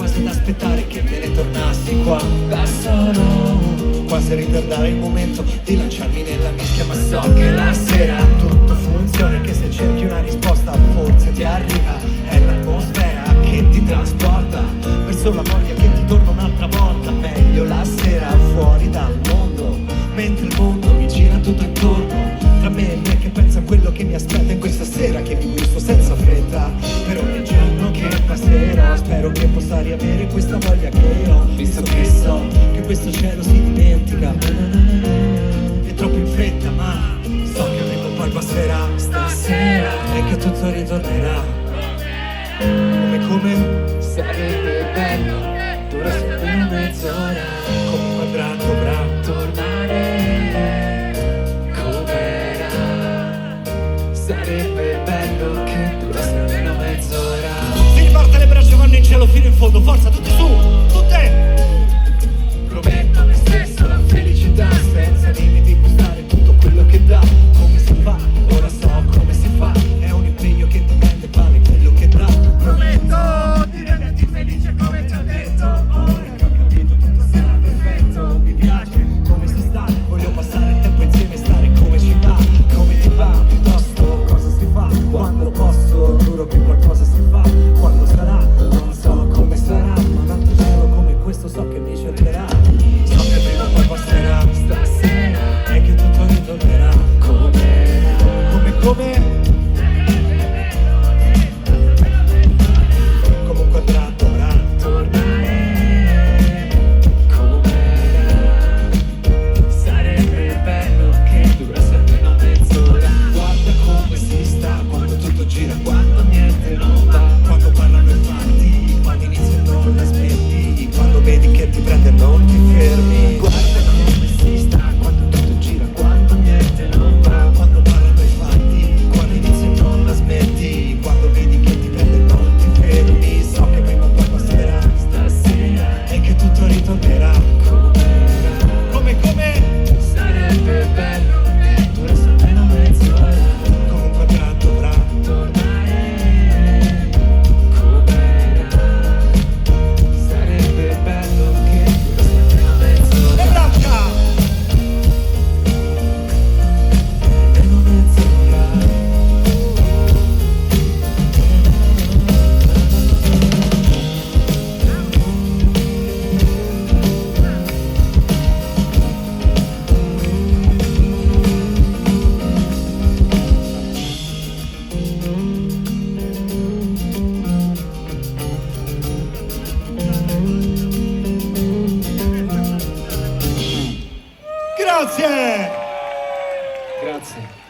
quasi ad aspettare che te ne tornassi qua da solo, quasi a ritardare il momento di lanciarmi nella mischia. Ma so che la sera tutto funziona e che se cerchi una risposta forse ti arriva. È l'atmosfera che ti trasporta verso la voglia che ti torna un'altra volta. Meglio la sera fuori dal mondo, mentre il mondo mi gira tutto intorno. Tra me e me che penso a quello che mi aspetta in questa sera, che mi gusto senza fretta. Per ogni giorno che passerò spero che possa riavere questa voglia che ho, visto che so che questo cielo si dimentica. È troppo in fretta, ma so che prima o poi passerà stasera e che tutto ritornerà. Come Sarebbe bello, dura sempre mezz'ora, come un quadrato bravo tornare com'era. Sarebbe bello che durasse almeno mezz'ora. si riparte, le braccia vanno in cielo fino in fondo. Forza, tutti su, tutte! Prometto a me stesso la felicità Senza limiti, gustare tutto quello che dà. Come si fa? Ora so come si fa. È un impegno che ti prende, vale quello che dà. prometto di renderti felice come ti ho detto. Ora che ho capito tutto sarà perfetto. Mi piace come si sta, voglio passare il tempo insieme e stare come ci va. Come ti va, piuttosto cosa si fa. Quando posso, giuro che qualcosa si fa. Quando sarà, non so come sarà, ma un altro cielo come questo so che mi cercherà. So che prima o poi passerà Stasera e che tutto ritornerà com'era. come un quadrato bravo. Tornare com'era. Sarebbe bello che durasse almeno mezz'ora. Guarda come si sta, quando tutto gira, Quando niente non va, quando parlano i fatti, quando inizi e non la smetti, quando vedi che ti prende e non ti fermi. guarda come si sta, quando tutto gira, quando niente non va. Quando parlano i fatti, quando inizi e non la smetti, quando vedi che ti prende e non ti fermi. So che prima o poi passerà Stasera e che tutto ritornerà com'era. come Sarebbe bello, durasse almeno mezz'ora. come un quadrato bravo. Tornare com'era. Sarebbe bello che durasse almeno mezz'ora. Le braccia! Almeno mezz'ora. Grazie! Grazie.